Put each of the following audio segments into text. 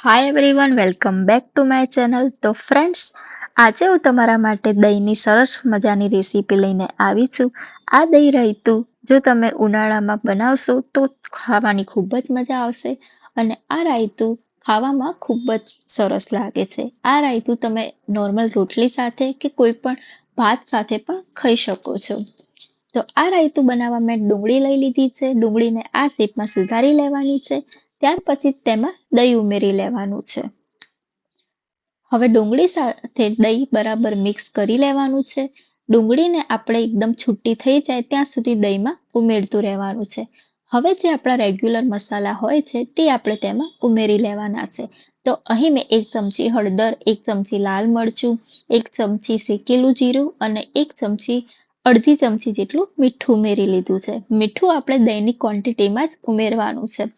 Hi everyone, welcome back to my channel. તો friends, આજે હું તમારા માટે દહીંની સરસ મજાની રેસીપી લઈને આવી છું. આ દહીં રાયતું જો તમે ઉનાળામાં બનાવશો તો ખાવાની ખૂબ જ મજા આવશે અને આ રાયતું ખાવામાં ખૂબ જ સરસ લાગે છે. આ રાયતું તમે નોર્મલ રોટલી સાથે કે કોઈ પણ ભાત સાથે પણ ખાઈ શકો છો. તો આ રાયતું બનાવવા મેં ડુંગળી લઈ લીધી છે. ડુંગળીને આ શેપમાં સુધારી લેવાની છે. ત્યાર પછી તેમાં દહીં ઉમેરી લેવાનું છે. હવે ડુંગળી સાથે દહીં બરાબર મિક્સ કરી લેવાનું છે. ડુંગળીને આપણે એકદમ છૂટી થઈ જાય ત્યાં સુધી દહીંમાં ઉમેરતું રહેવાનું છે. હવે જે આપણા રેગ્યુલર મસાલા હોય છે તે આપણે તેમાં ઉમેરી લેવાના છે. તો અહીં મેં 1 ચમચી હળદર, 1 ચમચી લાલ મરચું, 1 ચમચી શેકેલું જીરું અને 1 ચમચી અડધી ચમચી જેટલું મીઠું ઉમેરી લીધું છે. મીઠું આપણે દહીંની ક્વોન્ટિટીમાં જ ઉમેરવાનું છે.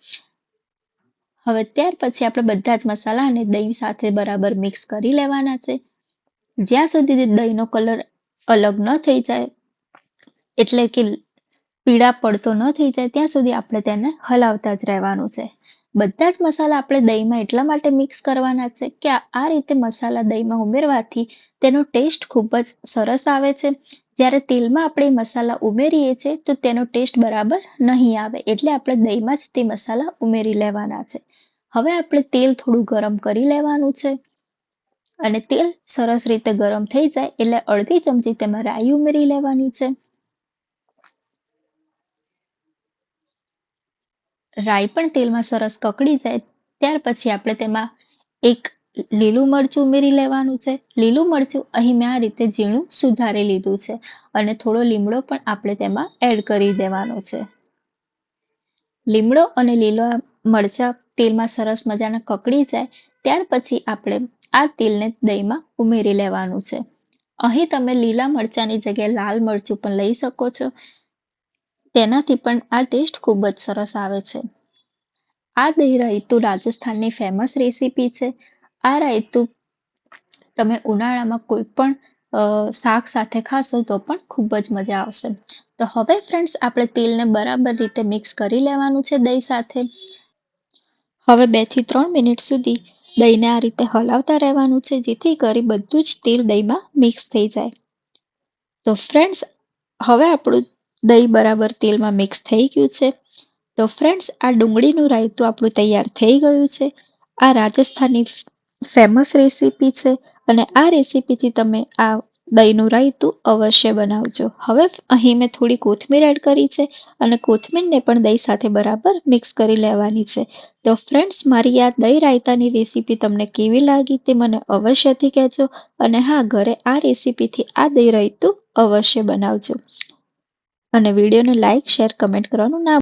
હવે ત્યાર પછી આપણે બધા જ મસાલાને દહીં સાથે બરાબર મિક્સ કરી લેવાના છે. જ્યાં સુધી દહીંનો કલર અલગ ન થઈ જાય, એટલે કે પીળા પડતો ન થઈ જાય ત્યાં સુધી આપણે તેને હલાવતા જ રહેવાનું છે. બધા જ મસાલા આપણે દહીંમાં એટલા માટે મિક્સ કરવાના છે કે આ રીતે મસાલા દહીંમાં ઉમેરવાથી તેનો ટેસ્ટ ખૂબ જ સરસ આવે છે. જ્યારે તેલમાં આપણે મસાલા ઉમેરીએ છીએ તો તેનો ટેસ્ટ બરાબર નહીં આવે, એટલે આપણે દહીંમાં જ તે મસાલા ઉમેરી લેવાના છે. હવે આપણે તેલ થોડું ગરમ કરી લેવાનું છે અને તેલ સરસ રીતે ગરમ થઈ જાય એટલે અડધી ચમચી તેમાં રાઈ ઉમેરી લેવાની છે. રાઈ પણ તેલમાં સરસ કકડી જાય ત્યાર પછી આપણે તેમાં એક લીલું મરચું ઉમેરી લેવાનું છે. લીલું મરચું અહીં મેં આ રીતે ઝીણું સુધારી લીધું છે અને થોડો લીમડો પણ આપણે તેમાં એડ કરી દેવાનો છે. લીમડો અને લીલા મરચાં તેલમાં સરસ મજાના કકડી જાય ત્યાર પછી આપણે આ તેલને દહીંમાં ઉમેરી લેવાનું છે. અહીં તમે લીલા મરચાંની જગ્યાએ લાલ મરચું પણ લઈ શકો છો. તેનાથી પણ આ ટેસ્ટ ખૂબ જ સરસ આવે છે. આ દહીં રાયતું રાજસ્થાનની ફેમસ રેસીપી છે. આ રાયતું તમે ઉનાળામાં કોઈ પણ શાક સાથે ખાશો તો પણ ખૂબ જ મજા આવશે. તો હવે ફ્રેન્ડ્સ, આપણે તેલને બરાબર રીતે મિક્સ કરી લેવાનું છે દહીં સાથે. હવે 2 થી 3 મિનિટ સુધી દહીંને આ રીતે હલાવતા રહેવાનું છે જેથી કરી બધું જ તેલ દહીંમાં મિક્સ થઈ જાય. તો ફ્રેન્ડ્સ, હવે આપણું દહીં બરાબર તેલમાં મિક્સ થઈ ગયું છે. તો ફ્રેન્ડ્સ, આ ડુંગળીનું રાયતું આપણું તૈયાર થઈ ગયું છે. આ રાજસ્થાની ફેમસ રેસીપી છે અને આ રેસીપીથી તમે આ દહીંનું રાયતું અવશ્ય બનાવજો. હવે અહીં મેં થોડી કોથમીર એડ કરી છે અને કોથમીરને પણ દહીં સાથે બરાબર મિક્સ કરી લેવાની છે. તો ફ્રેન્ડ્સ, મારી આ દહીં રાયતાની રેસીપી તમને કેવી લાગી તે મને અવશ્યથી કહેજો અને હા, ઘરે આ રેસીપીથી આ દહીં રાયતું અવશ્ય બનાવજો અને વિડીયોને લાઈક, શેર, કમેન્ટ કરવાનું ના